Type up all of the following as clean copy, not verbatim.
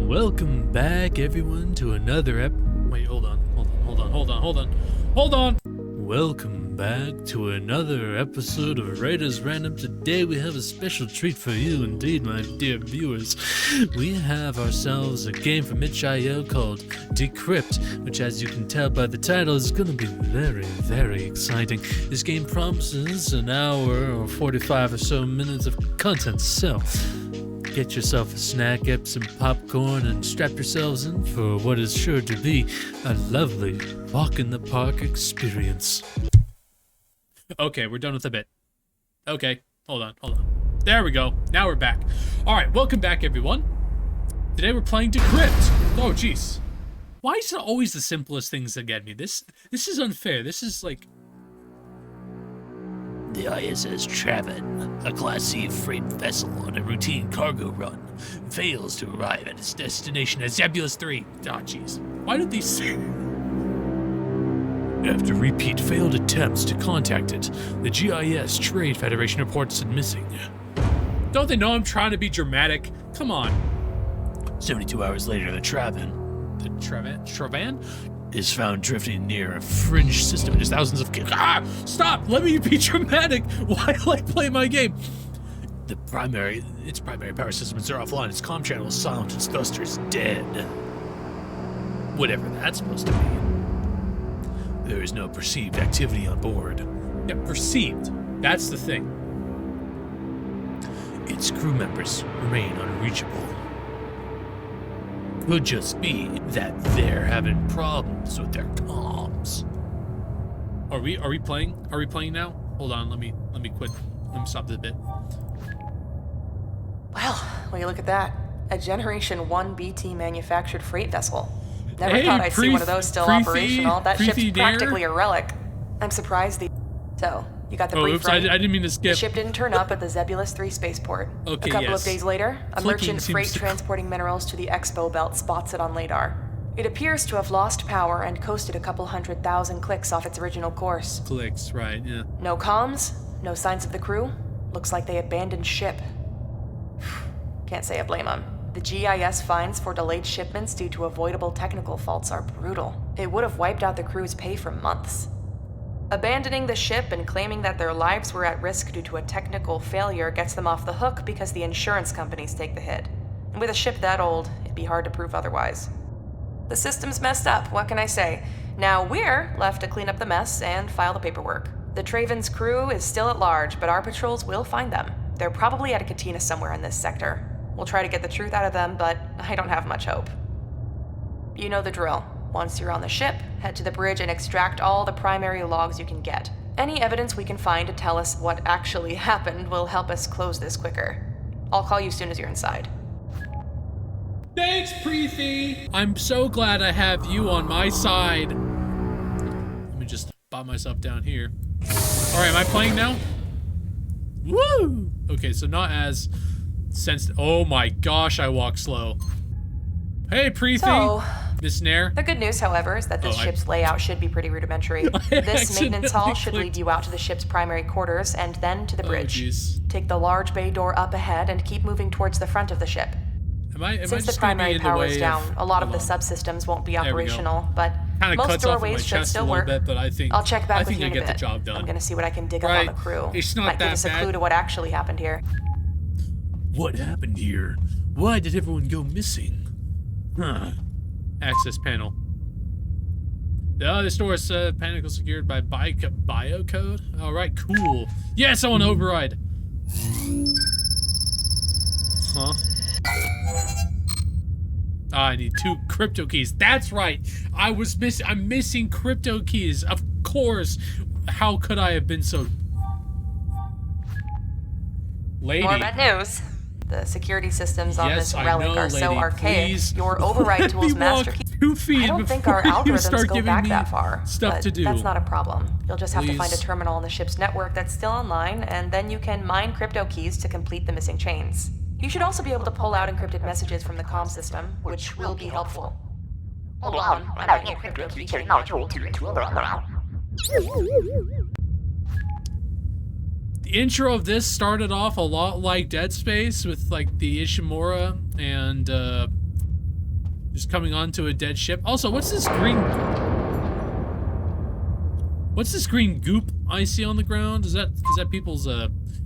Welcome back, everyone, to another Wait, hold on. Welcome back to another episode of Raiders Random. Today we have a special treat for you indeed, my dear viewers. We have ourselves a game from itch.io called Decrypt, which, as you can tell by the title, is going to be very, very exciting. This game promises an hour or 45 or so minutes of content, so get yourself a snack, get some popcorn, and strap yourselves in for what is sure to be a lovely walk in the park experience. Okay, we're done with the bit. Okay, hold on. There we go. Now we're back. Alright, welcome back, everyone. Today we're playing Decrypt. Oh, jeez. Why is it always the simplest things that get me? This is unfair. This is like... The ISS Traven, a Class C freight vessel on a routine cargo run, fails to arrive at its destination at Zebulus 3. Ah, jeez. Why did these say... After repeat failed attempts to contact it, the GIS Trade Federation reports it missing. Don't they know I'm trying to be dramatic? Come on. 72 hours later, the Traven is found drifting near a fringe system. There's thousands of... Stop! Let me be dramatic! Why do I play my game? Its primary power systems are offline, its comm channel is silent, its thrusters dead. Whatever that's supposed to mean. There is no perceived activity on board. Yeah, perceived. That's the thing. Its crew members remain unreachable. Could just be that they're having problems with their comms. Are we playing? Are we playing now? Hold on, let me quit. Let me stop this bit. Well, will you look at that? A Generation 1 BT manufactured freight vessel. Never Hey, thought I'd see one of those still operational. That ship's practically a relic. I'm surprised the... So, you got the brief Oops, right? I didn't mean to skip. The ship didn't turn up at the Zebulus 3 spaceport. Okay, a couple yes. of days later, a Clicking merchant freight seems to... transporting minerals to the Expo Belt spots it on LADAR. It appears to have lost power and coasted a couple 100,000 clicks off its original course. Clicks, right, yeah. No comms, no signs of the crew. Looks like they abandoned ship. Can't say I blame them. The GIS fines for delayed shipments due to avoidable technical faults are brutal. It would have wiped out the crew's pay for months. Abandoning the ship and claiming that their lives were at risk due to a technical failure gets them off the hook because the insurance companies take the hit. And with a ship that old, it'd be hard to prove otherwise. The system's messed up, what can I say? Now we're left to clean up the mess and file the paperwork. The Traven's crew is still at large, but our patrols will find them. They're probably at a cantina somewhere in this sector. We'll try to get the truth out of them, but I don't have much hope. You know the drill. Once you're on the ship, head to the bridge and extract all the primary logs you can get. Any evidence we can find to tell us what actually happened will help us close this quicker. I'll call you soon as you're inside. Thanks, Preethi! I'm so glad I have you on my side. Let me just pop myself down here. Alright, am I playing now? Woo! Okay, so not as sensitive. Oh my gosh, I walk slow. Hey, Preethi! So, Miss Nair. the good news, however, is that this ship's layout should be pretty rudimentary. This maintenance hall should lead you out to the ship's primary quarters and then to the bridge. Take the large bay door up ahead and keep moving towards the front of the ship. Since the primary power is down, a lot of the subsystems won't be operational, but most doorways should still work. But I think I'll check back with you in a bit. The job done. I'm gonna see what I can dig up on the crew. It's not Might give that us a bad. clue to what actually happened here. What happened here? Why did everyone go missing? Access panel. This door is panicle secured by biocode. Alright, cool. Yes, I want to override. Huh? I need 2 crypto keys. That's right. I'm missing crypto keys. Of course. How could I have been so... Lady. More bad news. The security systems on this relic are so archaic. Please. Your override tool's master key. 2 feet I don't think before our you algorithms start go giving back me that far. stuff but to do. That's not a problem. You'll just have to find a Please. terminal on the ship's network that's still online, and then you can mine crypto keys to complete the missing chains. You should also be able to pull out encrypted messages from the comm system, which will be helpful. Hold on, I'm having a crypto key chain module The intro of this started off a lot like Dead Space with like the Ishimura and Just coming onto a dead ship. Also, what's this green goop I see on the ground? Is that people's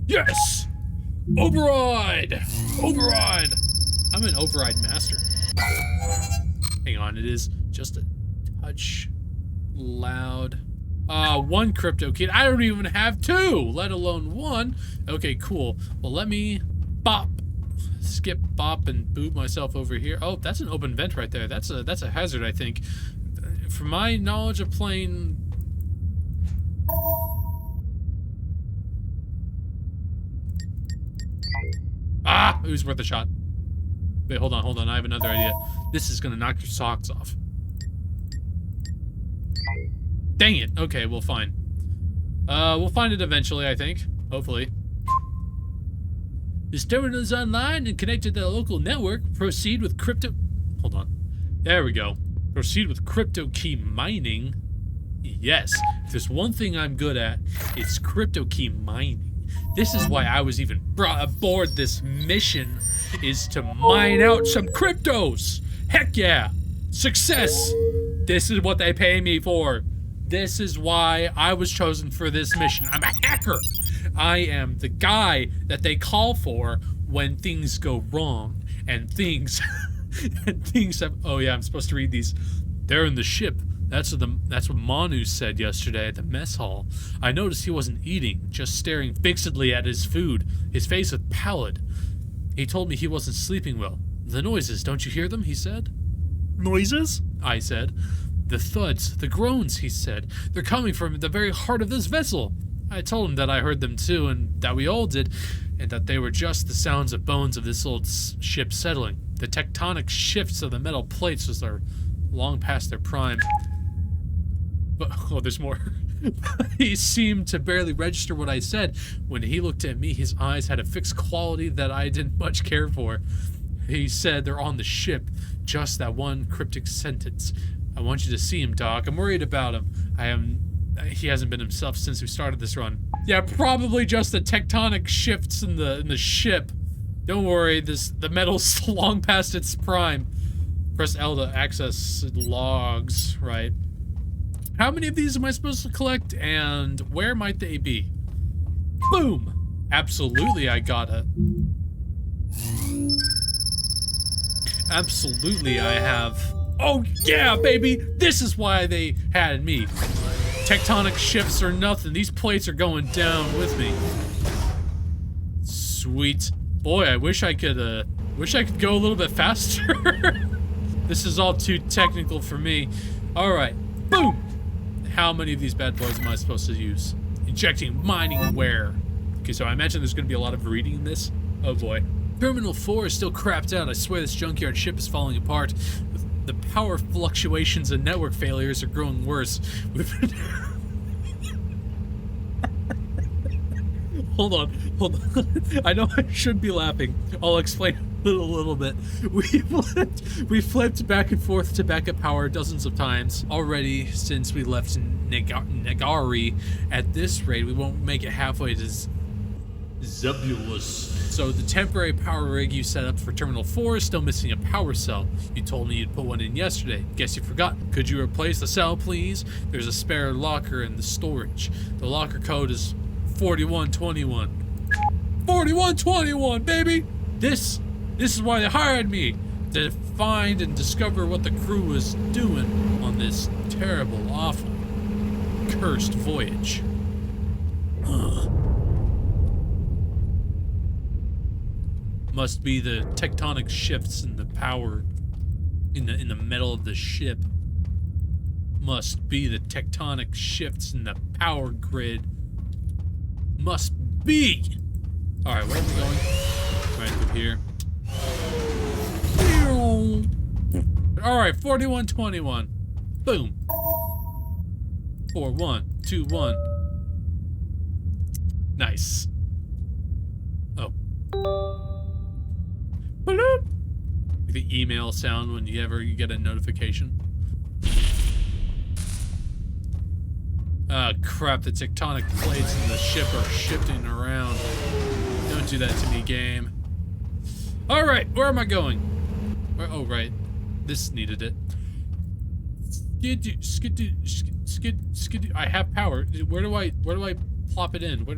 yes! Override! Override! I'm an override master. Hang on, it is just a touch loud. One crypto kid. I don't even have two, let alone one. Okay, cool. Well, let me skip bop and boot myself over here. Oh, that's an open vent right there. That's a hazard, I think. From my knowledge of playing it was worth a shot. Wait, hold on. I have another idea. This is gonna knock your socks off. Dang it. Okay, well, fine. We'll find it eventually, I think. Hopefully. This terminal is online and connected to the local network. Proceed with crypto... Hold on. There we go. Proceed with crypto key mining. Yes. If there's one thing I'm good at, it's crypto key mining. This is why I was even brought aboard this mission, is to mine out some cryptos. Heck yeah. Success. This is what they pay me for. This is why I was chosen for this mission. I'm a hacker. I am the guy that they call for when things go wrong and things have. Oh yeah, I'm supposed to read these. They're in the ship. That's what Manu said yesterday at the mess hall. I noticed he wasn't eating, just staring fixedly at his food, his face was pallid. He told me he wasn't sleeping well. The noises, don't you hear them? He said. Noises? I said. The thuds, the groans, he said. They're coming from the very heart of this vessel. I told him that I heard them too, and that we all did, and that they were just the sounds of bones of this old ship settling. The tectonic shifts of the metal plates as they're long past their prime. But, oh, there's more. He seemed to barely register what I said. When he looked at me, his eyes had a fixed quality that I didn't much care for. He said they're on the ship. Just that one cryptic sentence. I want you to see him, Doc. I'm worried about him. He hasn't been himself since we started this run. Yeah, probably just the tectonic shifts in the ship. Don't worry, the metal's long past its prime. Press L to access logs, right? How many of these am I supposed to collect, and where might they be? Boom! Absolutely, I gotta. Absolutely, I have. Oh yeah, baby! This is why they had me. Tectonic shifts or nothing. These plates are going down with me. Sweet. Boy, I wish I could go a little bit faster. This is all too technical for me. All right, boom. How many of these bad boys am I supposed to use? Injecting mining where? Okay, so I imagine there's gonna be a lot of reading in this. Oh boy. Terminal 4 is still crapped out. I swear this junkyard ship is falling apart. The power fluctuations and network failures are growing worse. Hold on. I know I should be laughing. I'll explain a little bit. We flipped back and forth to backup power dozens of times already since we left Negari. At this rate, we won't make it halfway to Zebulus. So the temporary power rig you set up for Terminal 4 is still missing a power cell. You told me you'd put one in yesterday. Guess you forgot. Could you replace the cell, please? There's a spare locker in the storage. The locker code is 4121. 4121, baby! This is why they hired me. To find and discover what the crew was doing on this terrible, awful, cursed voyage. Must be the tectonic shifts in the power in the metal of the ship. Must be the tectonic shifts in the power grid. Must be. All right, where are we going? Right through here. All right, 4121. Boom. 4121. Nice. Oh. Bloop. The email sound when you get a notification. Ah, crap, the tectonic plates in the ship are shifting around. Don't do that to me, game. Alright, where am I going? Oh, right. This needed it. Skid. I have power. Where do I plop it in? Where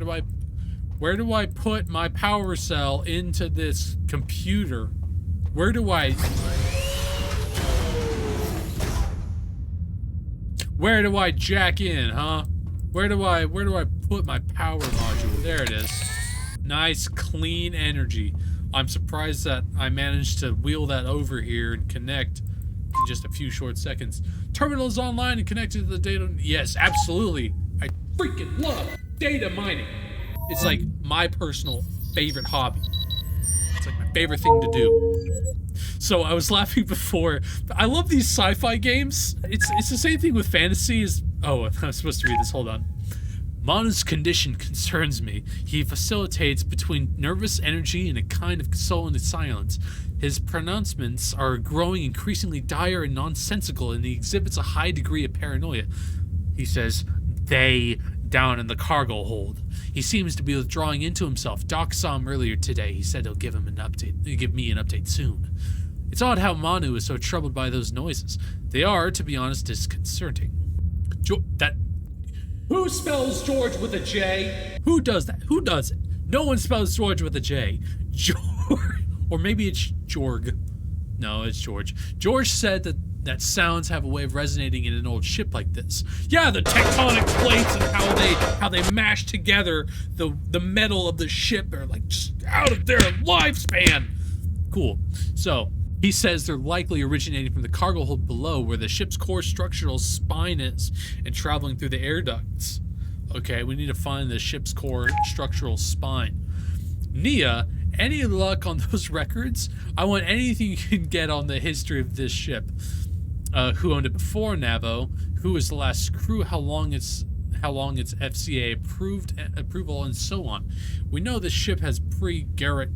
do I put my power cell into this computer? Where do I jack in, huh? Where do I put my power module? There it is. Nice, clean energy. I'm surprised that I managed to wheel that over here and connect in just a few short seconds. Terminal is online and connected to the data. Yes, absolutely. I freaking love data mining. It's like my personal favorite hobby. It's like my favorite thing to do. So I was laughing before. I love these sci-fi games. It's the same thing with fantasy. Oh, I'm supposed to read this. Hold on. Manu's condition concerns me. He facilitates between nervous energy and a kind of sullen silence. His pronouncements are growing increasingly dire and nonsensical, and he exhibits a high degree of paranoia. He says, "They down in the cargo hold." He seems to be withdrawing into himself. Doc saw him earlier today. He said he'll give me an update soon. It's odd how Manu is so troubled by those noises. They are, to be honest, disconcerting. Who spells George with a J? Who does that? Who does it? No one spells George with a J. George. Or maybe it's Jorg. No, it's George. George said that sounds have a way of resonating in an old ship like this. Yeah, the tectonic plates and how they mash together the metal of the ship are like just out of their lifespan. Cool. So he says they're likely originating from the cargo hold below, where the ship's core structural spine is, and traveling through the air ducts. Okay, we need to find the ship's core structural spine. Nia, any luck on those records? I want anything you can get on the history of this ship. Who owned it before Navo? Who was the last crew? How long its FCA approval, and so on. We know the ship has pre-Garrett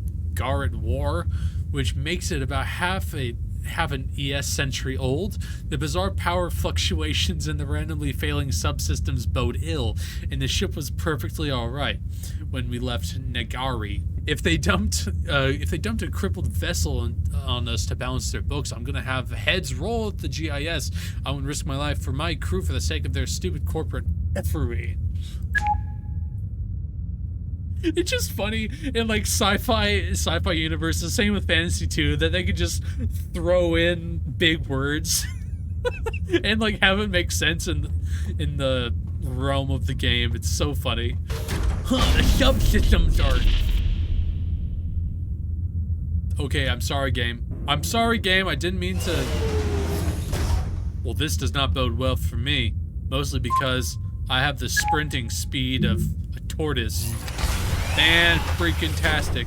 War, which makes it about half an ES century old. The bizarre power fluctuations and the randomly failing subsystems bode ill, and the ship was perfectly alright when we left Nagari. If they dumped a crippled vessel on us to balance their books, I'm gonna have heads roll at the GIS. I wouldn't risk my life for my crew for the sake of their stupid corporate effery. It's just funny in like sci-fi universes, same with fantasy too, that they could just throw in big words and like have it make sense in the realm of the game. It's so funny. The subsystems are... Okay, I'm sorry, game. I didn't mean to... Well, this does not bode well for me. Mostly because I have the sprinting speed of a tortoise. Man, freaking tastic.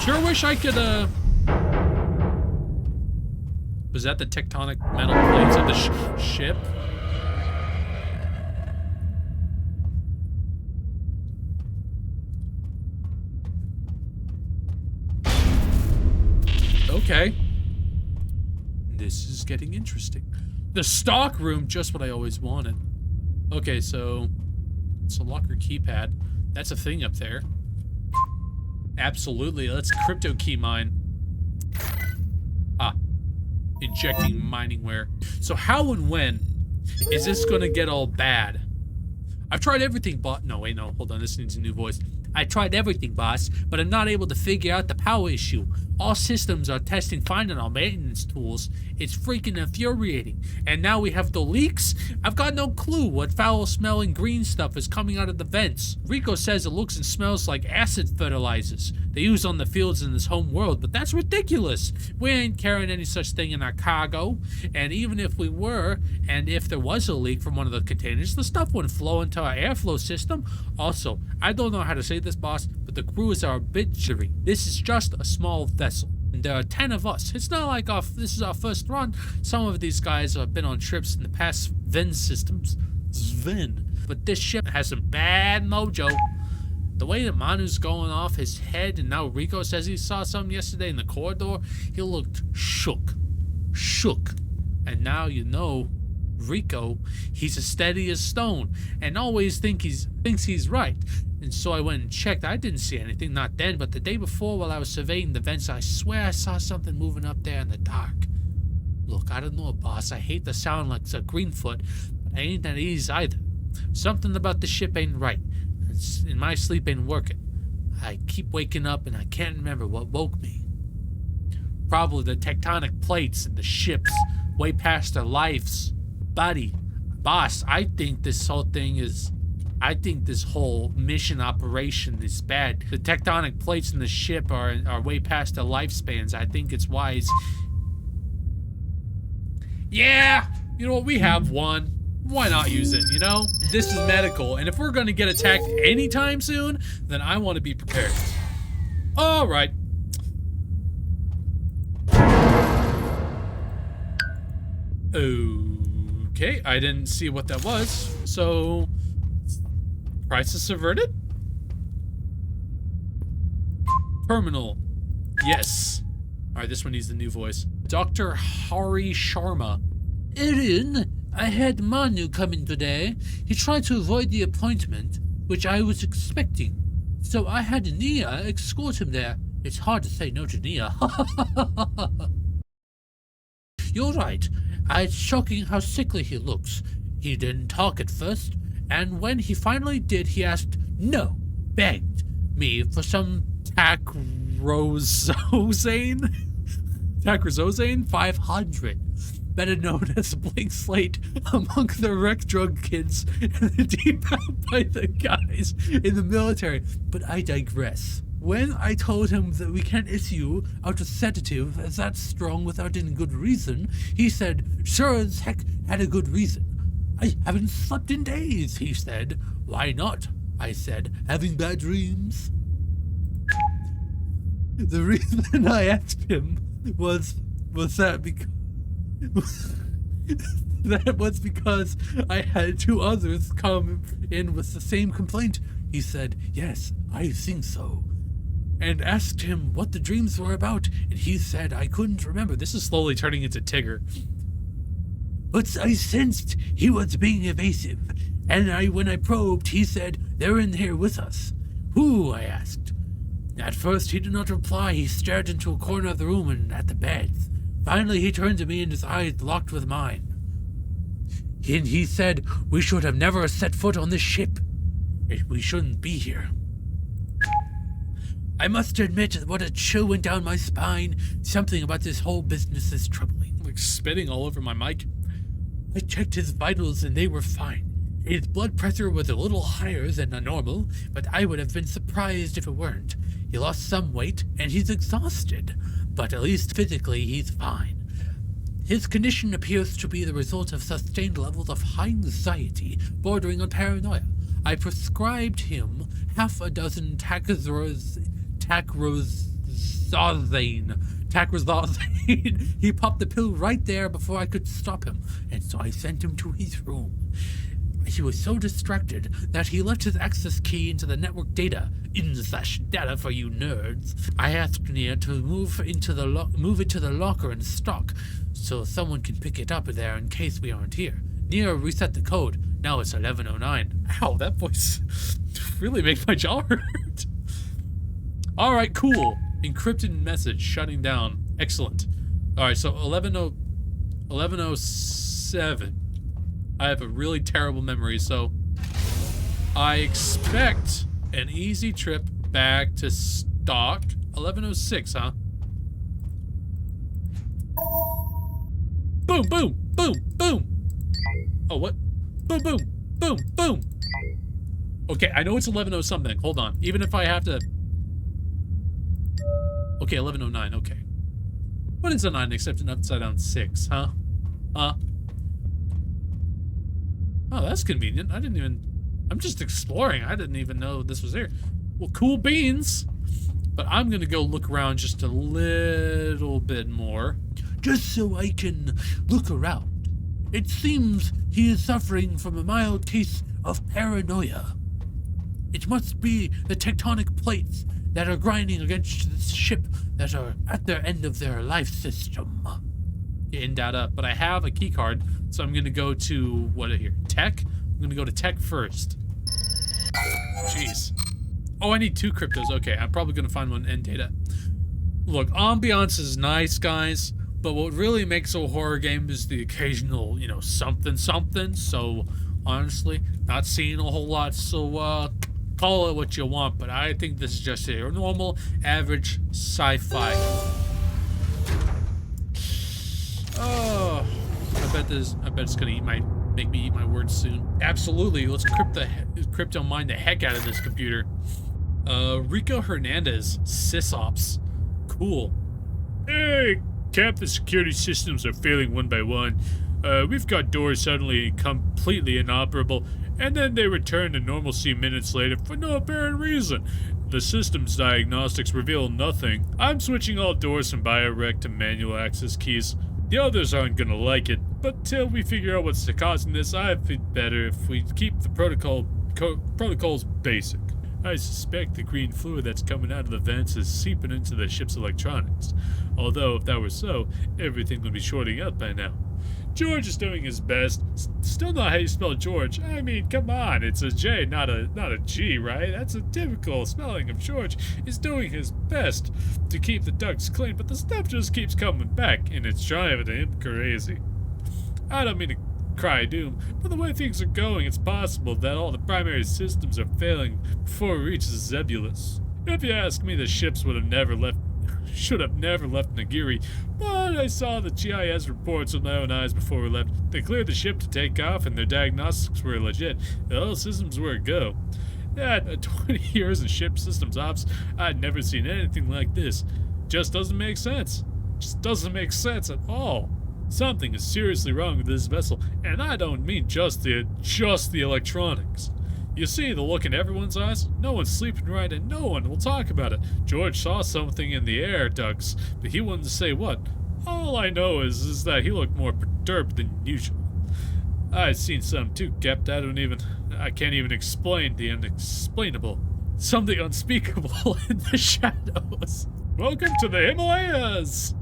Sure wish I could, Was that the tectonic metal plates of the ship? Okay. This is getting interesting. The stock room, just what I always wanted. Okay, so it's a locker keypad. That's a thing up there. Absolutely. Let's crypto key mine. Ah. Injecting miningware. So how and when is this gonna get all bad? I've tried everything, but no, wait, no, hold on, this needs a new voice. I tried everything, boss, but I'm not able to figure out the power issue. All systems are testing fine on our maintenance tools. It's freaking infuriating. And now we have the leaks? I've got no clue what foul-smelling green stuff is coming out of the vents. Rico says it looks and smells like acid fertilizers they use on the fields in this home world, but that's ridiculous. We ain't carrying any such thing in our cargo, and even if we were, and if there was a leak from one of the containers, the stuff wouldn't flow into our airflow system. Also, I don't know how to say this, boss, but the crew is our obituary. This is just a small vessel, and there are 10 of us. It's not like this is our first run. Some of these guys have been on trips in the past Sven systems. Sven. But this ship has some bad mojo. The way that Manu's going off his head, and now Rico says he saw something yesterday in the corridor, he looked shook. And now you know Rico, he's as steady as stone, and always thinks he's right. And so I went and checked. I didn't see anything, not then, but the day before while I was surveying the vents, I swear I saw something moving up there in the dark. Look, I don't know, boss. I hate to sound like a Greenfoot, but I ain't at ease either. Something about the ship ain't right, and my sleep ain't working. I keep waking up and I can't remember what woke me. Probably the tectonic plates in the ships way past their lives. Buddy, boss, I think this whole mission operation is bad. The tectonic plates in the ship are way past their lifespans. I think it's wise. Yeah, you know what? We have one. Why not use it, you know? This is medical, and if we're gonna get attacked anytime soon, then I want to be prepared. All right. Okay, I didn't see what that was. So, crisis averted? Terminal. Yes. All right, this one needs the new voice. Dr. Hari Sharma. Erin, I had Manu come in today. He tried to avoid the appointment, which I was expecting. So I had Nia escort him there. It's hard to say no to Nia. You're right. It's shocking how sickly he looks. He didn't talk at first, and when he finally did, he asked, no, begged me for some tacrozone? Tacrozone 500. Better known as Blank Slate among the rec drug kids and deep out by the guys in the military. But I digress. When I told him that we can't issue out a sedative as that strong without any good reason, he said, sure as heck had a good reason. I haven't slept in days, he said. Why not? I said, having bad dreams. The reason I asked him was that because I had two others come in with the same complaint. He said, yes, I think so. And asked him what the dreams were about, and he said I couldn't remember. This is slowly turning into Tigger. But I sensed he was being evasive, and when I probed, he said, they're in here with us. Who? I asked. At first he did not reply. He stared into a corner of the room and at the beds. Finally, he turned to me and his eyes locked with mine. And he said, we should have never set foot on this ship. We shouldn't be here. I must admit what a chill went down my spine. Something about this whole business is troubling. Like spitting all over my mic. I checked his vitals and they were fine. His blood pressure was a little higher than normal, but I would have been surprised if it weren't. He lost some weight and he's exhausted. But at least physically, he's fine. His condition appears to be the result of sustained levels of high anxiety, bordering on paranoia. I prescribed him half a dozen tacrozane. He popped the pill right there before I could stop him, and so I sent him to his room. He was so distracted that he left his access key into the network data, in/data for you nerds. I asked Nia to move it to the locker and stock, so someone can pick it up there in case we aren't here. Nia reset the code. Now it's 1109. Ow, that voice really makes my jaw hurt. All right, cool. Encrypted message shutting down. Excellent. All right, so 1107. I have a really terrible memory, so I expect an easy trip back to stock. 1106, huh? Boom, boom, boom, boom. Oh, what? Boom, boom, boom, boom. Okay, I know it's 11:0 something. Hold on. Even if I have to... Okay, 11:09, okay. What is a 9 except an upside down 6, huh? Huh? Oh, that's convenient. I didn't even... I'm just exploring. I didn't even know this was here. Well, cool beans. But I'm gonna go look around just a little bit more. Just so I can look around. It seems he is suffering from a mild case of paranoia. It must be the tectonic plates that are grinding against this ship that are at their end of their life system. In data, but I have a key card, so I'm gonna go to, what here, tech? I'm gonna go to tech first. Jeez. Oh, I need 2 cryptos. Okay, I'm probably gonna find one in data. Look, ambiance is nice, guys, but what really makes a horror game is the occasional, you know, something. So, honestly, not seeing a whole lot. So, call it what you want, but I think this is just a normal, average sci-fi. Oh, I bet it's gonna make me eat my words soon. Absolutely, let's crypto mine the heck out of this computer. Rico Hernandez, sysops. Cool. Hey, Cap, the security systems are failing one by one. We've got doors suddenly completely inoperable, and then they return to normalcy minutes later for no apparent reason. The system's diagnostics reveal nothing. I'm switching all doors from BioRec to manual access keys. The others aren't gonna like it, but till we figure out what's causing this, I feel better if we keep the protocols basic. I suspect the green fluid that's coming out of the vents is seeping into the ship's electronics. Although, if that were so, everything would be shorting out by now. George is doing his best. Still not how you spell George. I mean, come on, it's a J, not a G, right? That's a typical spelling of George. He's doing his best to keep the ducts clean, but the stuff just keeps coming back, and it's driving him crazy. I don't mean to cry doom, but the way things are going, it's possible that all the primary systems are failing before it reaches Zebulus. If you ask me, the ships should have never left Nagiri, but I saw the GIS reports with my own eyes before we left. They cleared the ship to take off, and their diagnostics were legit. The whole systems were a go. Yeah, 20 years in ship systems ops, I'd never seen anything like this. Just doesn't make sense. Just doesn't make sense at all. Something is seriously wrong with this vessel, and I don't mean just the electronics. You see the look in everyone's eyes? No one's sleeping right, and no one will talk about it. George saw something in the air ducts, but he wouldn't say what. All I know is that he looked more perturbed than usual. I've seen some too, Kept. I can't even explain the unexplainable. Something unspeakable in the shadows. Welcome to the Himalayas!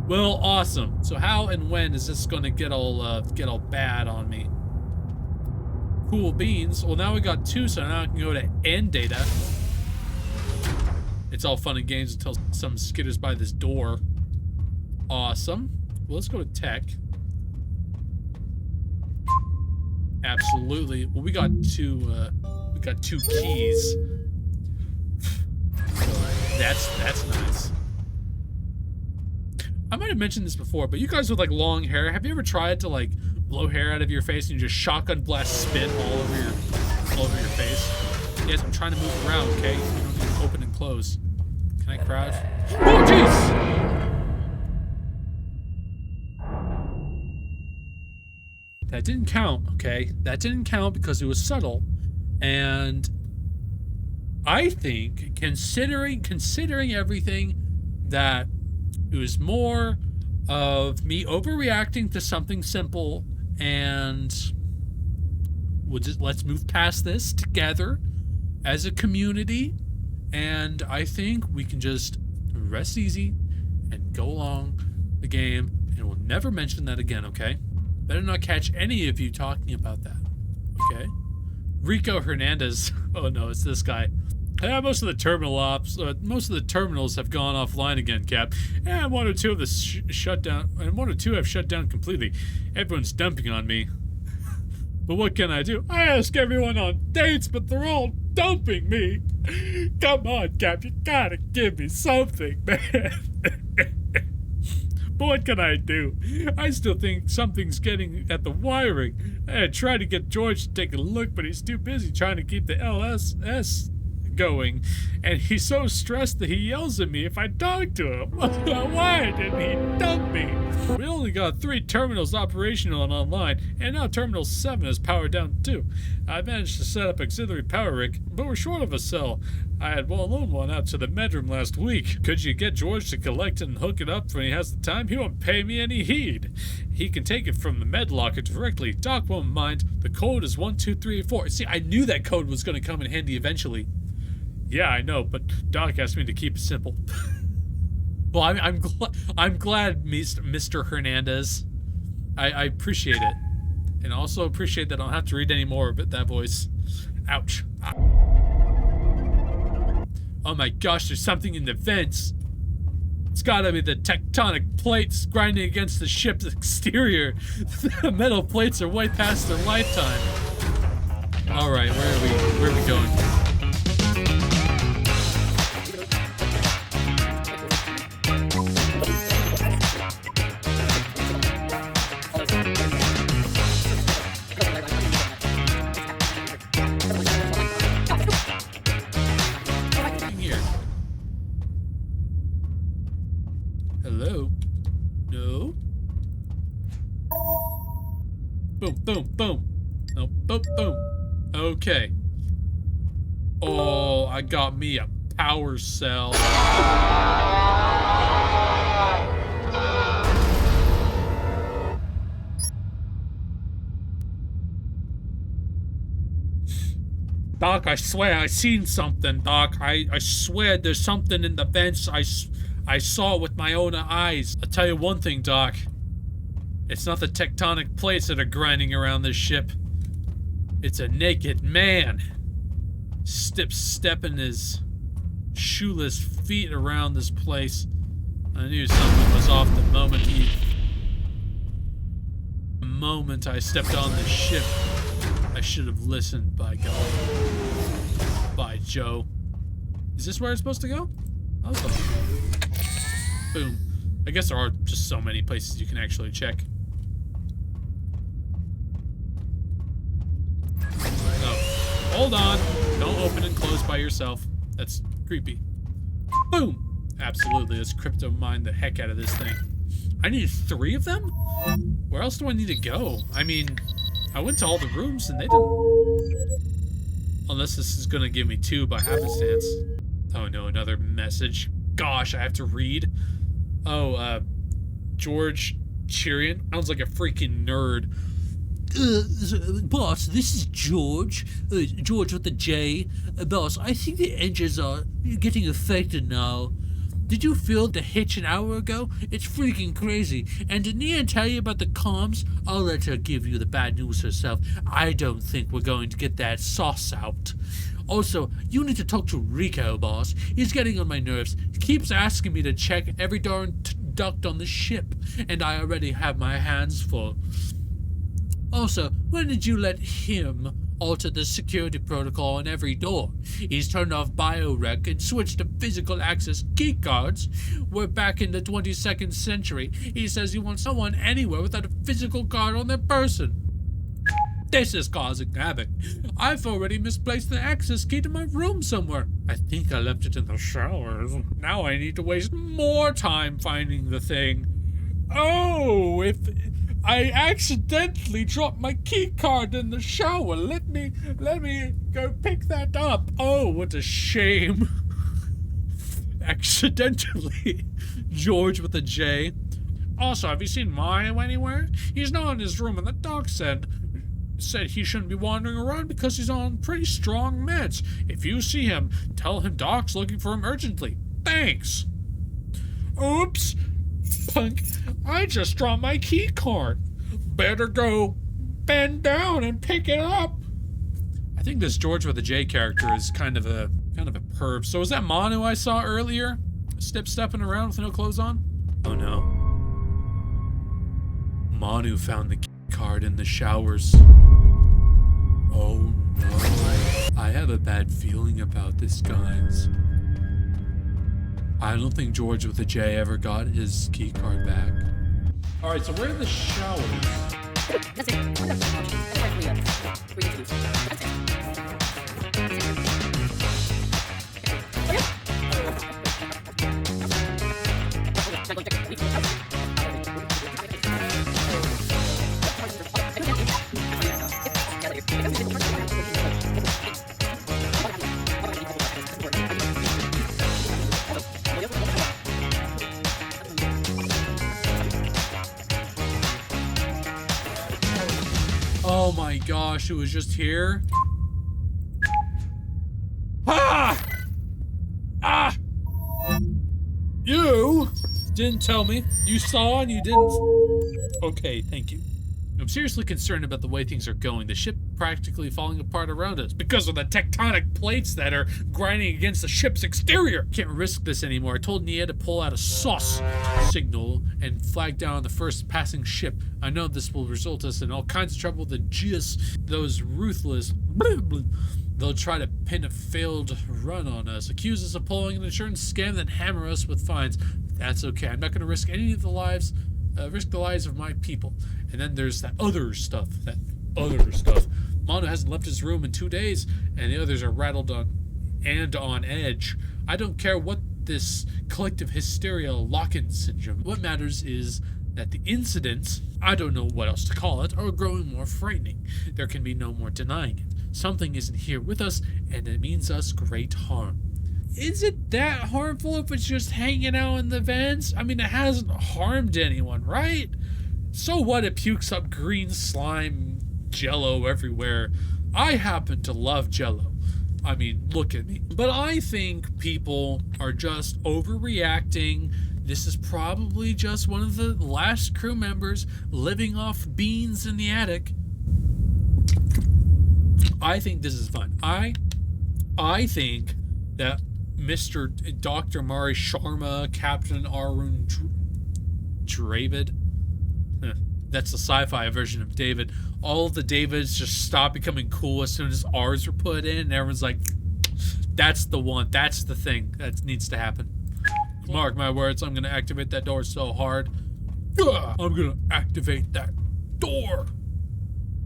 Well, awesome. So how and when is this gonna get all bad on me? Cool beans. Well, now we got 2, so now I can go to end data. It's all fun and games until some skitters by this door. Awesome. Well, let's go to tech. Absolutely. Well, we got 2 keys. So that's nice. I might have mentioned this before, but you guys with like long hair, have you ever tried to like blow hair out of your face and you just shotgun blast spit all over your face? Yes, I'm trying to move around, okay? You don't need to open and close. Can I crouch? Oh, jeez! That didn't count, okay? That didn't count because it was subtle. And I think, considering everything, that it was more of me overreacting to something simple, and let's move past this together as a community, and I think we can just rest easy and go along the game, and we'll never mention that again, okay? Better not catch any of you talking about that, okay? Rico Hernandez. Oh no, it's this guy. Yeah, most of the terminals have gone offline again, Cap. And one or two have shut down completely. Everyone's dumping on me. But what can I do? I ask everyone on dates, but they're all dumping me. Come on, Cap, you gotta give me something, man. But what can I do? I still think something's getting at the wiring. I tried to get George to take a look, but he's too busy trying to keep the LSS going, and he's so stressed that he yells at me if I talk to him. Why didn't he dump me? We only got 3 terminals operational and online, and now Terminal 7 is powered down too. I managed to set up auxiliary power rig, but we're short of a cell. I had loaned one out to the medroom last week. Could you get George to collect it and hook it up when he has the time? He won't pay me any heed. He can take it from the med locker directly. Doc won't mind. The code is 12384. See, I knew that code was going to come in handy eventually. Yeah, I know, but Doc asked me to keep it simple. Well, I'm glad, Mr. Hernandez. I appreciate it, and also appreciate that I don't have to read any more of it. That voice. Ouch. Oh my gosh, there's something in the vents. It's gotta be the tectonic plates grinding against the ship's exterior. The metal plates are way past their lifetime. Alright, where are we going? Hello? No? Boom, boom, boom. Oh, boom, boom. Okay. Oh, I got me a power cell. Doc, I swear I seen something, Doc. I swear there's something in the vents. I saw it with my own eyes. I'll tell you one thing, Doc. It's not the tectonic plates that are grinding around this ship. It's a naked man. Stepping his shoeless feet around this place. I knew something was off the moment I stepped on the ship. I should have listened, by God. By Joe. Is this where it's supposed to go? Oh, boom. I guess there are just so many places you can actually check. Oh, hold on. Don't open and close by yourself. That's creepy. Boom. Absolutely. Let's crypto mine the heck out of this thing. I need 3 of them? Where else do I need to go? I mean, I went to all the rooms and they didn't... Unless this is gonna give me 2 by happenstance. Oh no, another message. Gosh, I have to read. Oh, George Chirian. Sounds like a freaking nerd. Boss, this is George. George with the J. Boss, I think the engines are getting affected now. Did you feel the hitch an hour ago? It's freaking crazy. And did Nia tell you about the comms? I'll let her give you the bad news herself. I don't think we're going to get that sauce out. Also, you need to talk to Rico, boss. He's getting on my nerves. He keeps asking me to check every darn duct on the ship, and I already have my hands full. Also, when did you let him alter the security protocol on every door? He's turned off biorec and switched to physical access keycards. We're back in the 22nd century. He says he wants no one anywhere without a physical card on their person. This is causing havoc. I've already misplaced the access key to my room somewhere. I think I left it in the showers. Now I need to waste more time finding the thing. Oh, if I accidentally dropped my key card in the shower. Let me go pick that up. Oh, what a shame. Accidentally. George with a J. Also, have you seen Mario anywhere? He's not in his room, and the doc said he shouldn't be wandering around because he's on pretty strong meds. If you see him, tell him Doc's looking for him urgently. Thanks. Oops. Punk, I just dropped my key card. Better go bend down and pick it up. I think this George with a J character is kind of a perv. So is that Manu I saw earlier? Stepping around with no clothes on? Oh no. Manu found the key card in the showers. Oh no. I have a bad feeling about this, guys. I don't think George with a J ever got his key card back. Alright, so where are the showers? Oh my gosh, it was just here? Ah! Ah! You didn't tell me. You saw and you didn't... Okay, thank you. I'm seriously concerned about the way things are going. The ship practically falling apart around us because of the tectonic plates that are grinding against the ship's exterior. Can't risk this anymore. I told Nia to pull out a sauce signal and flag down the first passing ship. I know this will result us in all kinds of trouble with the GIS, those ruthless. They'll try to pin a failed run on us, accuse us of pulling an insurance scam, then hammer us with fines. That's okay. I'm not going to risk any of the lives of my people. And then there's that other stuff. Mono hasn't left his room in 2 days, and the others are rattled on edge. I don't care what this collective hysteria lock-in syndrome. What matters is that the incidents, I don't know what else to call it, are growing more frightening. There can be no more denying it. Something isn't here with us, and it means us great harm. Is it that harmful if it's just hanging out in the vents? I mean, it hasn't harmed anyone, right? So what it pukes up green slime jello everywhere? I happen to love jello. I mean, look at me. But I think people are just overreacting. This is probably just one of the last crew members living off beans in the attic. I think this is fun. I think that Mr. Dr. Mari Sharma, Captain Arun Dravid. That's the sci-fi version of David. All of the Davids just stopped becoming cool as soon as R's were put in, and everyone's like, that's the one, that's the thing that needs to happen. Mark my words, I'm gonna activate that door so hard. I'm gonna activate that door.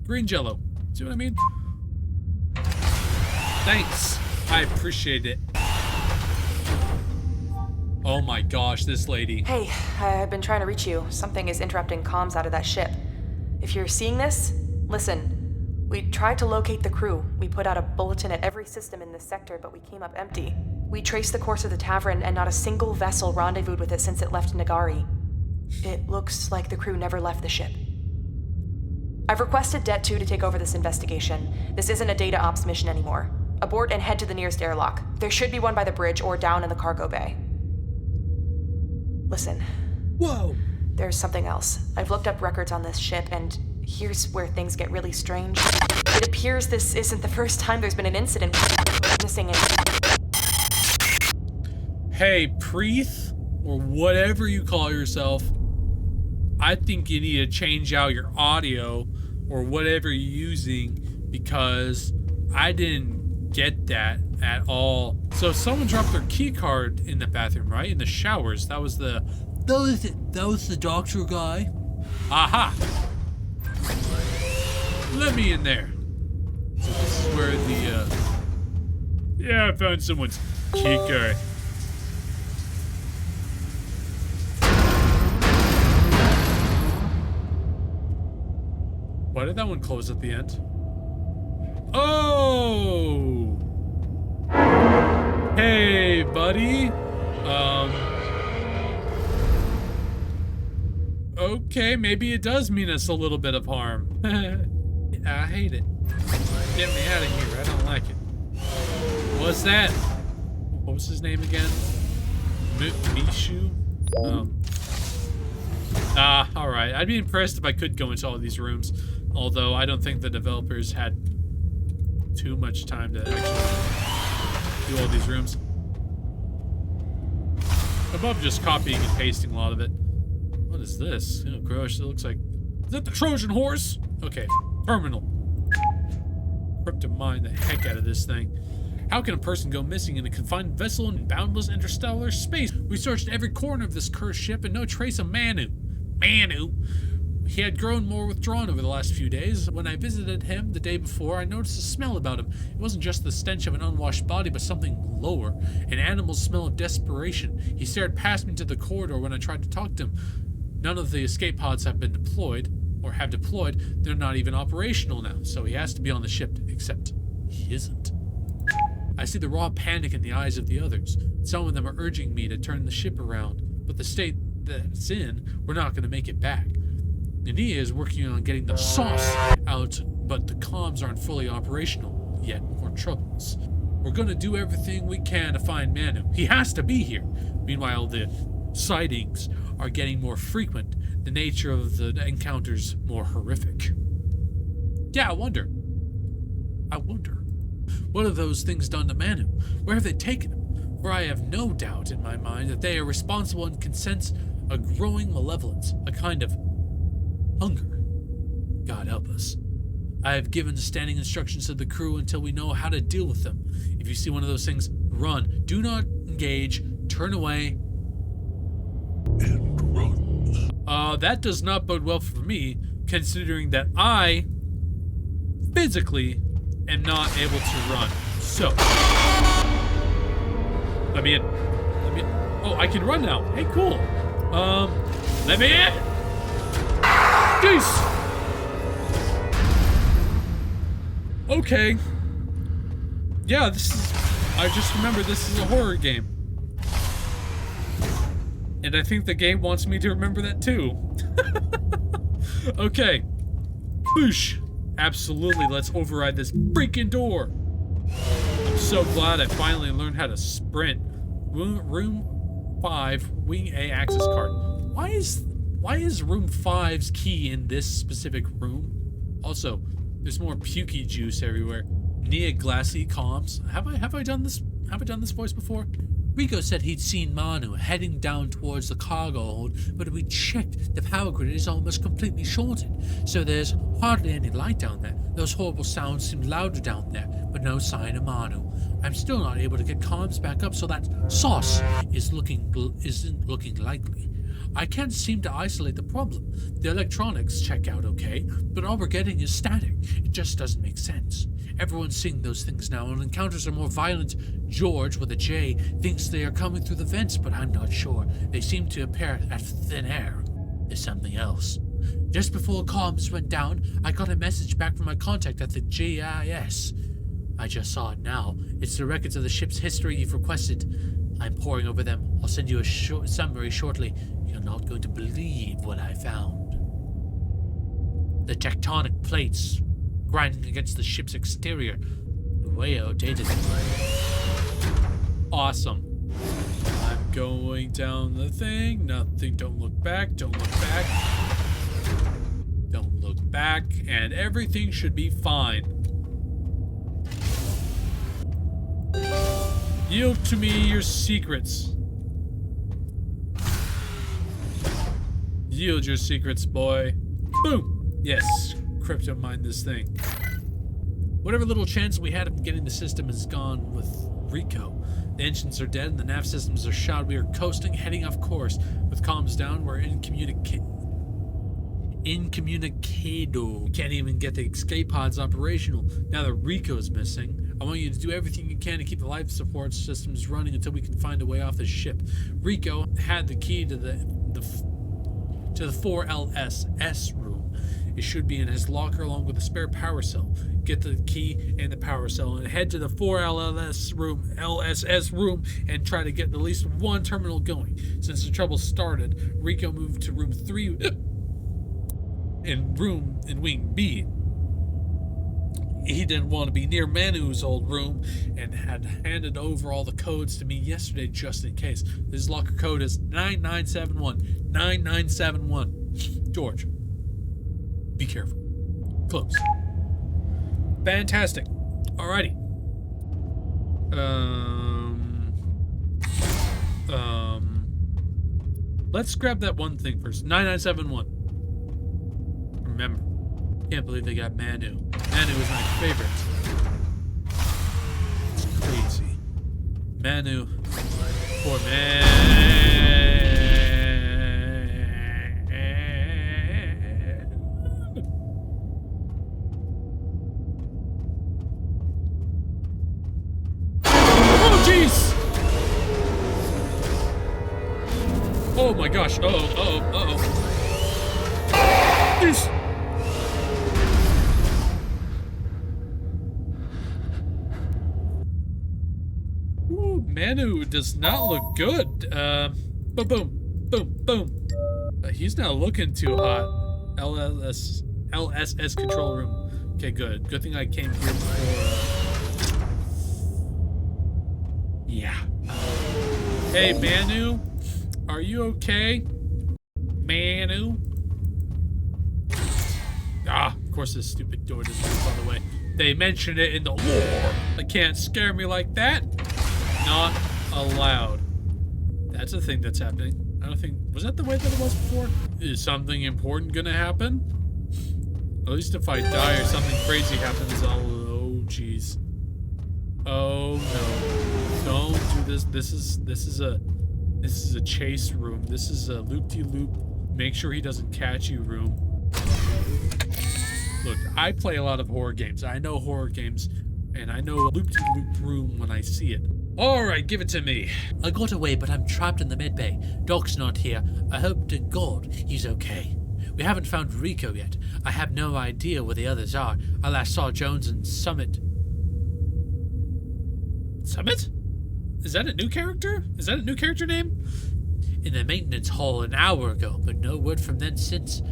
Green jello. See what I mean? Thanks. I appreciate it. Oh my gosh, this lady. Hey, I've been trying to reach you. Something is interrupting comms out of that ship. If you're seeing this, listen. We tried to locate the crew. We put out a bulletin at every system in this sector, but we came up empty. We traced the course of the tavern, and not a single vessel rendezvoused with it since it left Nagari. It looks like the crew never left the ship. I've requested Det 2 to take over this investigation. This isn't a data ops mission anymore. Abort and head to the nearest airlock. There should be one by the bridge or down in the cargo bay. Listen. Whoa. There's something else. I've looked up records on this ship, and here's where things get really strange. It appears this isn't the first time there's been an incident witnessing it. Hey, Preeth, or whatever you call yourself, I think you need to change out your audio or whatever you're using, because I didn't get that at all. So someone dropped their key card in the bathroom, right? In the showers. That was the doctor guy. Aha! Let me in there. So this is where the yeah, I found someone's key card. Why did that one close at the end? Oh! Hey, buddy. Okay, maybe it does mean us a little bit of harm. I hate it. Get me out of here. I don't like it. What's that? What was his name again? Mishu? Alright. I'd be impressed if I could go into all these rooms. Although I don't think the developers had too much time to actually do all these rooms. Above just copying and pasting a lot of it. What is this? Oh, gross. It looks like... Is that the Trojan horse? Okay. Terminal. Crypto mine the heck out of this thing. How can a person go missing in a confined vessel in boundless interstellar space? We searched every corner of this cursed ship and no trace of Manu. He had grown more withdrawn over the last few days. When I visited him the day before, I noticed a smell about him. It wasn't just the stench of an unwashed body, but something lower. An animal smell of desperation. He stared past me to the corridor when I tried to talk to him. None of the escape pods have been deployed, or have deployed. They're not even operational now, so he has to be on the ship, except he isn't. I see the raw panic in the eyes of the others. Some of them are urging me to turn the ship around, but the state that it's in, we're not going to make it back. Nia is working on getting the sauce out, but the comms aren't fully operational. Yet more troubles. We're going to do everything we can to find Manu. He has to be here. Meanwhile, the sightings are getting more frequent. the nature of the encounters more horrific. Yeah, I wonder. What have those things done to Manu? Where have they taken him? For I have no doubt in my mind that they are responsible and can sense a growing malevolence, a kind of hunger. God help us. I have given standing instructions to the crew until we know how to deal with them. If you see one of those things, run. Do not engage. Turn away. And run. That does not bode well for me, considering that I physically am not able to run. So, let me in. Oh, I can run now. Hey, cool. Let me in. Jeez. Okay. Yeah, I just remember this is a horror game. And I think the game wants me to remember that too. Okay. Whoosh. Absolutely, let's override this freaking door. I'm so glad I finally learned how to sprint. Room 5, Wing A access card. Why is room 5's key in this specific room? Also, there's more pukey juice everywhere. Nia Glassy comms. Have I done this voice before? Rico said he'd seen Manu heading down towards the cargo hold, but we checked, the power grid is almost completely shorted, so there's hardly any light down there. Those horrible sounds seem louder down there, but no sign of Manu. I'm still not able to get comms back up, so that sauce isn't looking likely. I can't seem to isolate the problem. The electronics check out okay, but all we're getting is static. It just doesn't make sense. Everyone's seeing those things now, and encounters are more violent. George, with a J, thinks they are coming through the vents, but I'm not sure. They seem to appear at thin air. There's something else. Just before comms went down, I got a message back from my contact at the GIS. I just saw it now. It's the records of the ship's history you've requested. I'm poring over them. I'll send you a short summary shortly. You're not going to believe what I found. The tectonic plates grinding against the ship's exterior. Way outdated. Awesome. I'm going down the thing. Nothing. Don't look back. Don't look back. Don't look back. And everything should be fine. Yield to me your secrets. Yield your secrets, boy. Boom! Yes, crypto mined this thing. Whatever little chance we had of getting the system is gone with Rico. The engines are dead and the nav systems are shot. We are coasting, heading off course. With comms down, we're incommunicado. We can't even get the escape pods operational. Now that Rico's missing, I want you to do everything you can to keep the life support systems running until we can find a way off the ship. Rico had the key to the 4LSS room. It should be in his locker along with a spare power cell. Get the key and the power cell and head to the 4LSS room and try to get at least one terminal going. Since the trouble started, Rico moved to room 3 in Wing B. He didn't want to be near Manu's old room and had handed over all the codes to me yesterday just in case. His locker code is 9971. 9971. George, be careful. Close. Fantastic. Alrighty. Let's grab that one thing first. 9971. Remember. Can't believe they got Manu. Manu is my favorite. It's crazy. Manu. Poor man. Oh, jeez! Oh my gosh. Uh-oh. Jeez! Manu does not look good. Boom. He's not looking too hot. LSS control room. Okay, good. Good thing I came here before. Yeah. Hey, Manu. Are you okay? Manu? Ah, of course this stupid door doesn't move, by the way. They mentioned it in the lore. They can't scare me like that. Not allowed. That's a thing that's happening. I don't think... Was that the way that it was before? Is something important gonna happen? At least if I die or something crazy happens, I'll... Oh, jeez. Oh, no. Don't do this. This is a chase room. This is a loop-de-loop. Make sure he doesn't catch you room. Look, I play a lot of horror games. I know horror games, and I know a loop-de-loop room when I see it. Alright, give it to me. I got away, but I'm trapped in the medbay. Doc's not here. I hope to God he's okay. We haven't found Rico yet. I have no idea where the others are. I last saw Jones and Summit. Summit? Is that a new character? Is that a new character name? In the maintenance hall an hour ago, but no word from them since.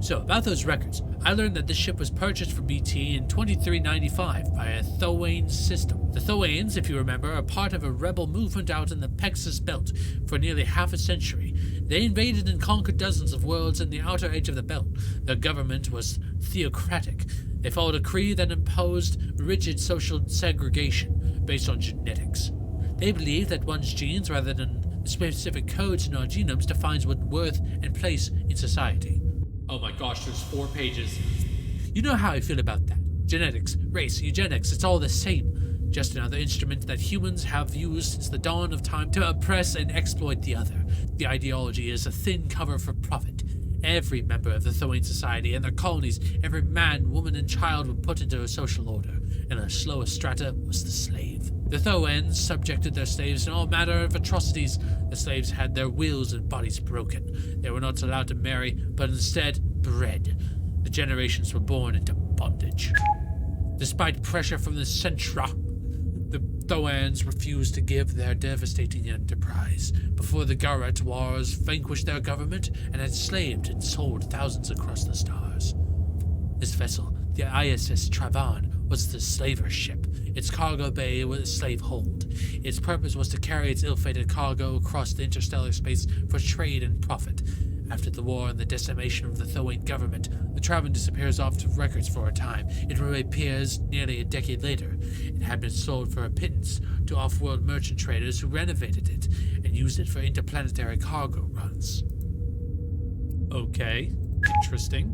So, about those records, I learned that this ship was purchased from BT in 2395 by a Thoane system. The Thoanes, if you remember, are part of a rebel movement out in the Pexus Belt for nearly half a century. They invaded and conquered dozens of worlds in the outer edge of the belt. Their government was theocratic. They followed a creed that imposed rigid social segregation based on genetics. They believed that one's genes, rather than the specific codes in our genomes, defines one's worth and place in society. Oh my gosh, there's 4 pages. You know how I feel about that. Genetics, race, eugenics, it's all the same. Just another instrument that humans have used since the dawn of time to oppress and exploit the other. The ideology is a thin cover for profit. Every member of the Thoane society and their colonies, every man, woman, and child were put into a social order, and the slowest strata was the slave. The Thoanes subjected their slaves to all manner of atrocities. The slaves had their wills and bodies broken. They were not allowed to marry, but instead bred. The generations were born into bondage. Despite pressure from the Centra, the Thoanes refused to give their devastating enterprise before the Garret Wars vanquished their government and enslaved and sold thousands across the stars. This vessel, the ISS Travan, was the slaver ship. Its cargo bay was a slave hold. Its purpose was to carry its ill-fated cargo across the interstellar space for trade and profit. After the war and the decimation of the Thoane government, the Travan disappears off the records for a time. It reappears nearly a decade later. It had been sold for a pittance to off-world merchant traders who renovated it and used it for interplanetary cargo runs. Okay, interesting.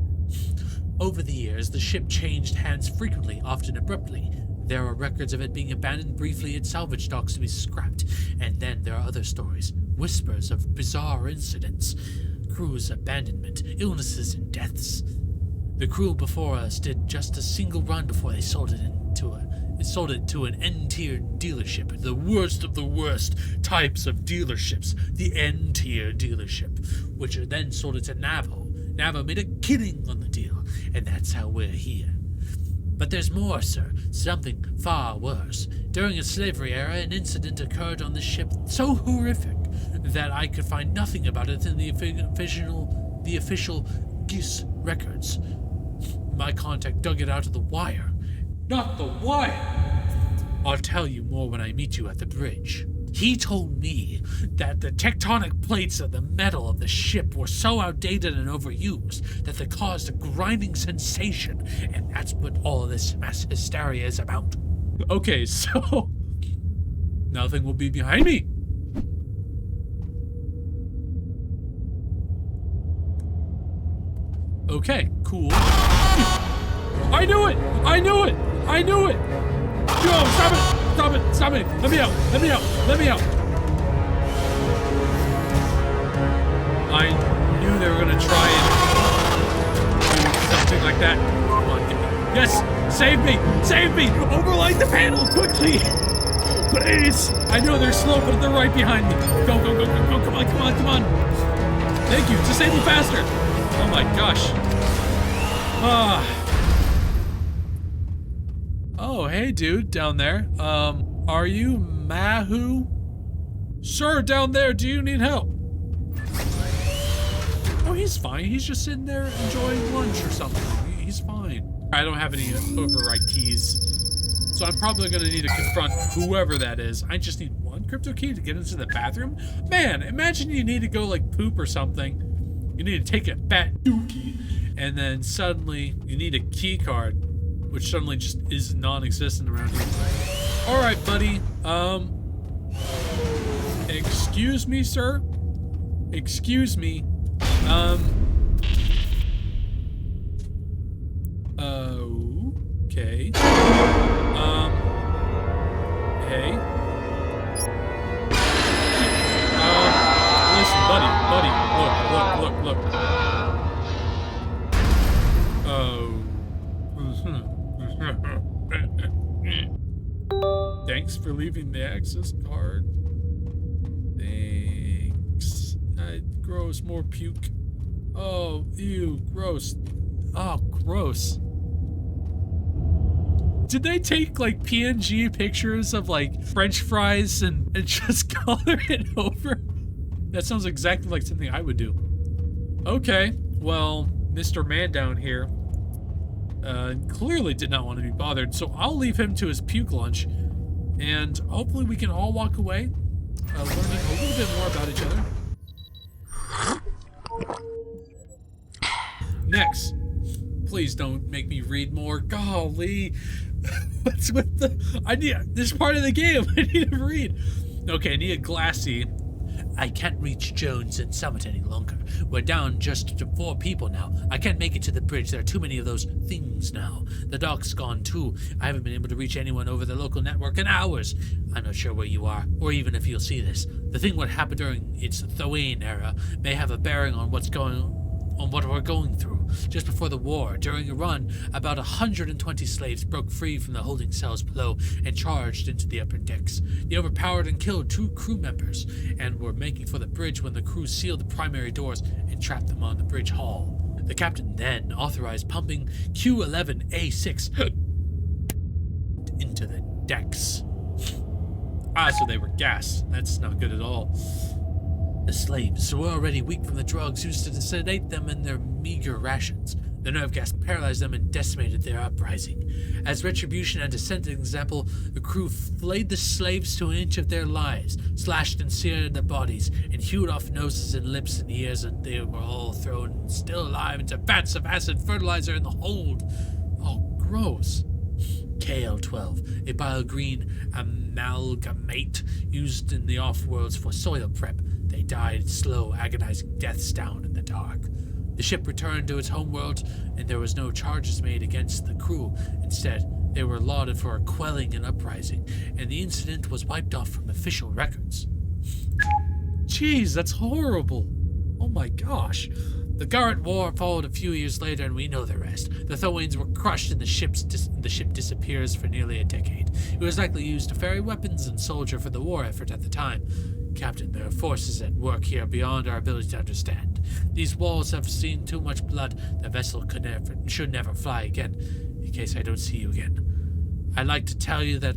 Over the years, the ship changed hands frequently, often abruptly. There are records of it being abandoned briefly at salvage docks to be scrapped, and then there are other stories, whispers of bizarre incidents, crew's abandonment, illnesses, and deaths. The crew before us did just a single run before they sold it to an N-tier dealership, the worst of the worst types of dealerships, the N-tier dealership, which then sold it to Navo. Navo made a killing on the deal, and that's how we're here. But there's more, sir. Something far worse. During the slavery era, an incident occurred on the ship so horrific that I could find nothing about it in the official GIS records. My contact dug it out of the wire. Not the wire! I'll tell you more when I meet you at the bridge. He told me that the tectonic plates of the metal of the ship were so outdated and overused that they caused a grinding sensation, and that's what all of this mass hysteria is about. Okay, so nothing will be behind me. Okay, cool. I knew it! I knew it! I knew it! Yo, stop it! Stop it! Stop it! Let me out! Let me out! Let me out! I knew they were gonna try and do something like that. Come on, get me. Yes! Save me! Save me! Overlight the panel quickly! Please! I know they're slow, but they're right behind me. Go, go, go, go, go! Come on, come on, come on! Thank you! Just save me faster! Oh my gosh! Oh, hey, dude, down there. Are you Mahu? Sir, down there, do you need help? Oh, he's fine. He's just sitting there enjoying lunch or something. He's fine. I don't have any override keys, so I'm probably gonna need to confront whoever that is. I just need one crypto key to get into the bathroom? Man, imagine you need to go, like, poop or something. You need to take a fat dookie, and then suddenly you need a key card, which suddenly just is non-existent around here. All right, buddy. Excuse me, sir. Excuse me. Okay. Hey. Listen, buddy, look. Thanks for leaving the access card. Thanks. Gross, more puke. Oh, ew, gross. Oh, gross. Did they take like PNG pictures of like French fries and just color it over? That sounds exactly like something I would do. Okay, well, Mr. Man down here clearly did not want to be bothered, so I'll leave him to his puke lunch, and hopefully we can all walk away learning a little bit more about each other. Next. Please don't make me read more. Golly. What's with the... this part of the game. I need to read. Okay, I need a glassy. I can't reach Jones and Summit any longer. We're down just to 4 people now. I can't make it to the bridge. There are too many of those things now. The dock's gone too. I haven't been able to reach anyone over the local network in hours. I'm not sure where you are, or even if you'll see this. The thing what happened during its Thawane era may have a bearing on what we're going through. Just before the war, during a run, about 120 slaves broke free from the holding cells below and charged into the upper decks. They overpowered and killed 2 crew members and were making for the bridge when the crew sealed the primary doors and trapped them on the bridge hull. The captain then authorized pumping Q-11A6 into the decks. So they were gassed. That's not good at all. The slaves were already weak from the drugs used to sedate them in their meager rations. The nerve gas paralyzed them and decimated their uprising. As retribution and a descendant example, the crew flayed the slaves to an inch of their lives, slashed and seared their bodies, and hewed off noses and lips and ears, and they were all thrown, still alive, into vats of acid fertilizer in the hold. Oh, gross. KL-12, a bio-green amalgamate used in the off-worlds for soil prep. They died slow, agonizing deaths down in the dark. The ship returned to its homeworld, and there was no charges made against the crew. Instead, they were lauded for quelling an uprising, and the incident was wiped off from official records. Jeez, that's horrible. Oh my gosh. The Garrett War followed a few years later, and we know the rest. The Thowanes were crushed, and the ship disappears for nearly a decade. It was likely used to ferry weapons and soldier for the war effort at the time. Captain, there are forces at work here beyond our ability to understand. These walls have seen too much blood. The vessel should never fly again, in case I don't see you again. I'd like to tell you that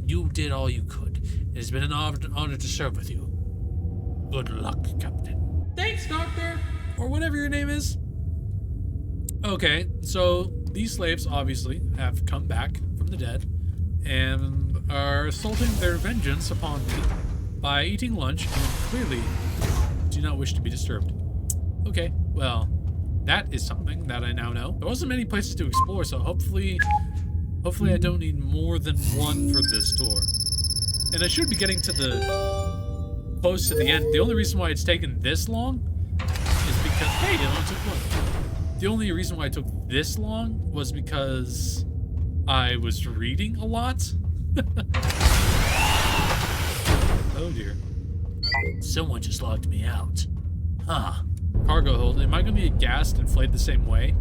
you did all you could. It has been an honor to serve with you. Good luck, Captain. Thanks, Doctor! Or whatever your name is. Okay, so these slaves obviously have come back from the dead and are assaulting their vengeance upon me by eating lunch and clearly do not wish to be disturbed. Okay, well, that is something that I now know. There wasn't many places to explore, so hopefully I don't need more than one for this tour. And I should be getting to close to the end. The only reason why it's taken this long is because, hey, it only took one. The only reason why it took this long was because I was reading a lot. Oh dear. Someone just locked me out. Huh. Cargo hold. Am I going to be gassed and flayed the same way?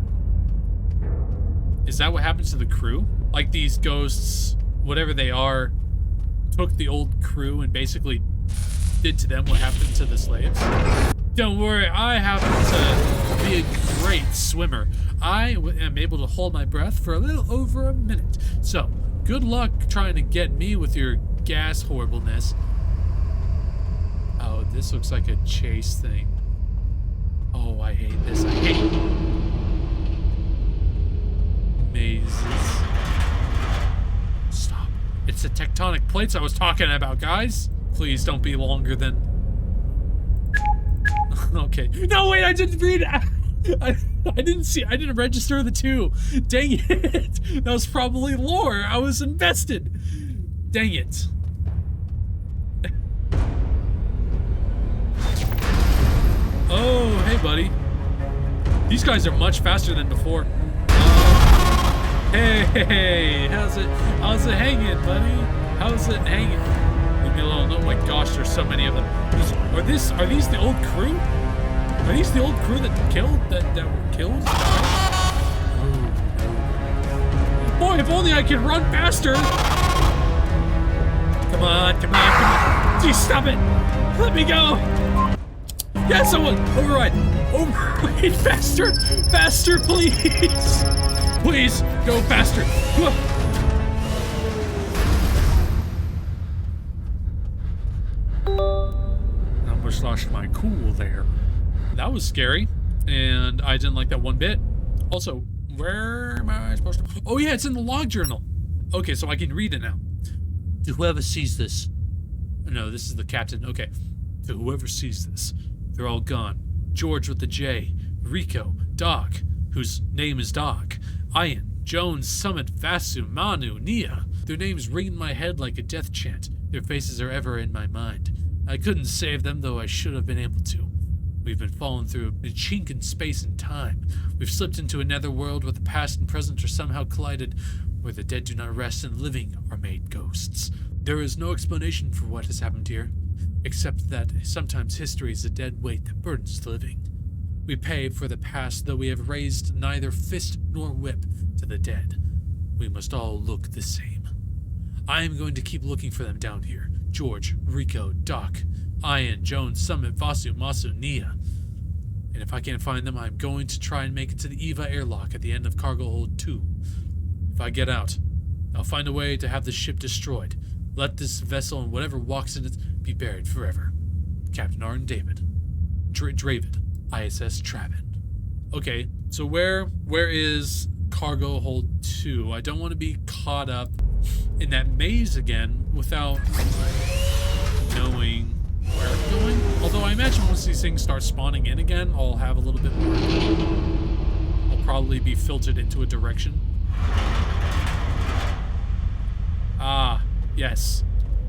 Is that what happens to the crew? Like these ghosts, whatever they are, took the old crew and basically did to them what happened to the slaves? Don't worry, I happen to be a great swimmer. I am able to hold my breath for a little over a minute. So, good luck trying to get me with your gas horribleness. Oh, this looks like a chase thing. Oh, I hate this. I hate mazes. Stop. It's the tectonic plates I was talking about, guys. Please don't be longer than... Okay. No, wait, I didn't read it. I didn't register the 2. Dang it. That was probably lore. I was invested. Dang it. Oh, hey, buddy. These guys are much faster than before. Hey, how's it hanging, buddy? How's it hanging? Leave me alone. Oh my gosh, there's so many of them. Are these the old crew? Are these the old crew that were killed? Oh. Boy, if only I could run faster! Come on. Jeez, stop it! Let me go! Yeah, someone! Override! Override! Faster, please! Please, go faster! I almost lost my cool there. That was scary, and I didn't like that one bit. Also, where am I supposed to... Oh yeah, it's in the log journal. Okay, so I can read it now. To whoever sees this... No, this is the captain. Okay. To whoever sees this, they're all gone. George with the J, Rico, Doc, whose name is Doc, Ian, Jones, Summit, Vasu, Manu, Nia. Their names ring in my head like a death chant. Their faces are ever in my mind. I couldn't save them, though I should have been able to. We've been falling through a chink in space and time. We've slipped into another world where the past and present are somehow collided, where the dead do not rest and the living are made ghosts. There is no explanation for what has happened here, except that sometimes history is a dead weight that burdens the living. We pay for the past, though we have raised neither fist nor whip to the dead. We must all look the same. I am going to keep looking for them down here. George, Rico, Doc, Ian, Jones, Summit, Vasu, Masu, Nia. And if I can't find them, I'm going to try and make it to the Eva airlock at the end of cargo hold 2. If I get out, I'll find a way to have the ship destroyed. Let this vessel and whatever walks in it be buried forever. Captain Arden David. Dravid. ISS Traven. Okay, so where is cargo hold 2? I don't want to be caught up in that maze again without knowing where I'm going. Although I imagine once these things start spawning in again, I'll have a little bit more. I'll probably be filtered into a direction. Ah, yes.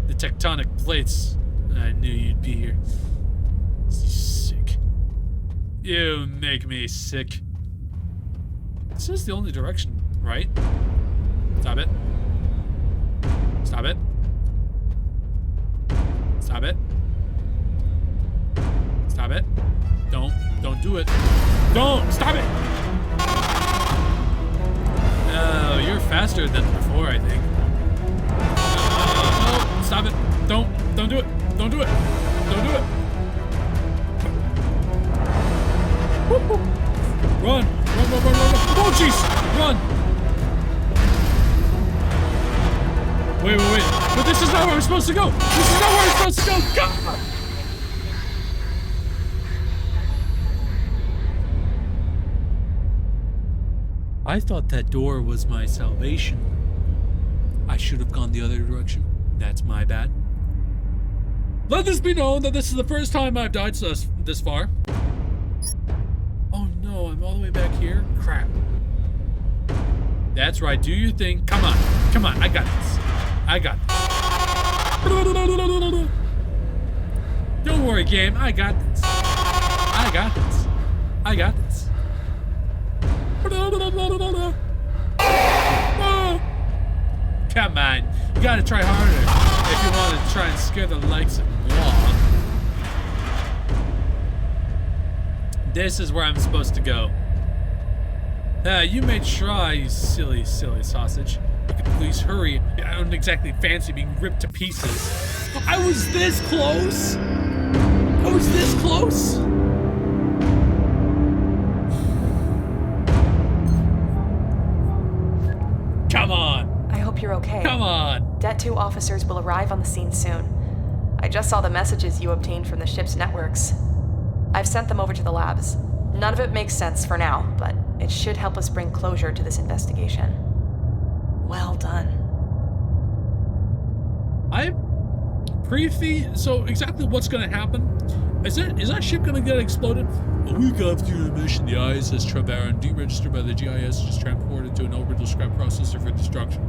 The tectonic plates. I knew you'd be here. Sick. You make me sick. This is the only direction, right? Stop it. Stop it. Stop it. Stop it. Don't do it. Don't! Stop it! Oh, you're faster than before, I think. No, stop it. Don't do it. Don't do it. Don't do it. Woo-hoo. Run. Oh, jeez. Run. Wait. But this is not where we're supposed to go. This is not where we're supposed to go. God. I thought that door was my salvation. I should have gone the other direction. That's my bad. Let this be known that this is the first time I've died this far. Oh no, I'm all the way back here? Crap. That's right, do your thing. Come on, I got this. Don't worry, game, I got this. Come on, you gotta try harder if you want to try and scare the likes of Law. This is where I'm supposed to go. You may try, you silly sausage. You can please hurry. I don't exactly fancy being ripped to pieces. I was this close! Come on! I hope you're okay. Come on! Det 2 officers will arrive on the scene soon. I just saw the messages you obtained from the ship's networks. I've sent them over to the labs. None of it makes sense for now, but it should help us bring closure to this investigation. Well done. I'm Preefy, so exactly what's gonna happen? Is that ship gonna get exploded? A week after your mission, the ISS Trebaran, deregistered by the GIS, is transported to an orbital scrap processor for destruction.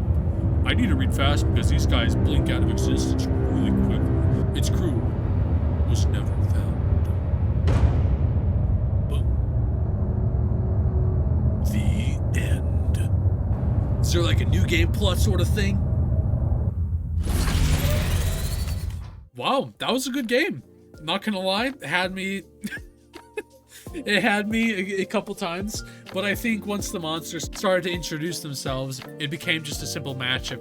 I need to read fast because these guys blink out of existence really quickly. Its crew was never found. Boom. The end. Is there like a new game plot sort of thing? Wow, that was a good game. Not gonna lie, it had me a couple times, but I think once the monsters started to introduce themselves, it became just a simple match of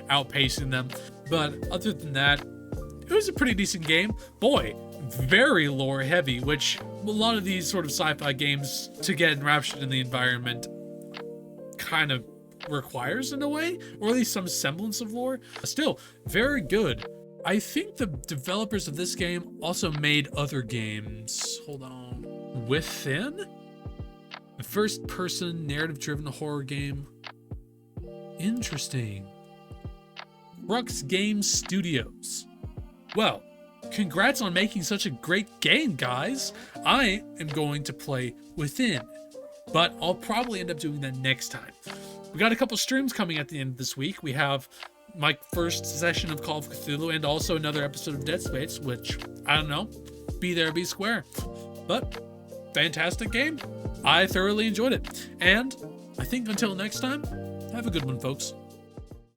outpacing them. But other than that, it was a pretty decent game. Boy, very lore heavy, which a lot of these sort of sci-fi games, to get enraptured in the environment, kind of requires in a way, or at least some semblance of lore. Still, very good. I think the developers of this game also made other games. Hold on. Within? A first-person, narrative-driven horror game. Interesting. Crux Game Studios. Well, congrats on making such a great game, guys. I am going to play Within, but I'll probably end up doing that next time. We got a couple streams coming at the end of this week. We have my first session of Call of Cthulhu and also another episode of Dead Space, which, I don't know, be there, be square. But, fantastic game. I thoroughly enjoyed it. And I think until next time, have a good one, folks.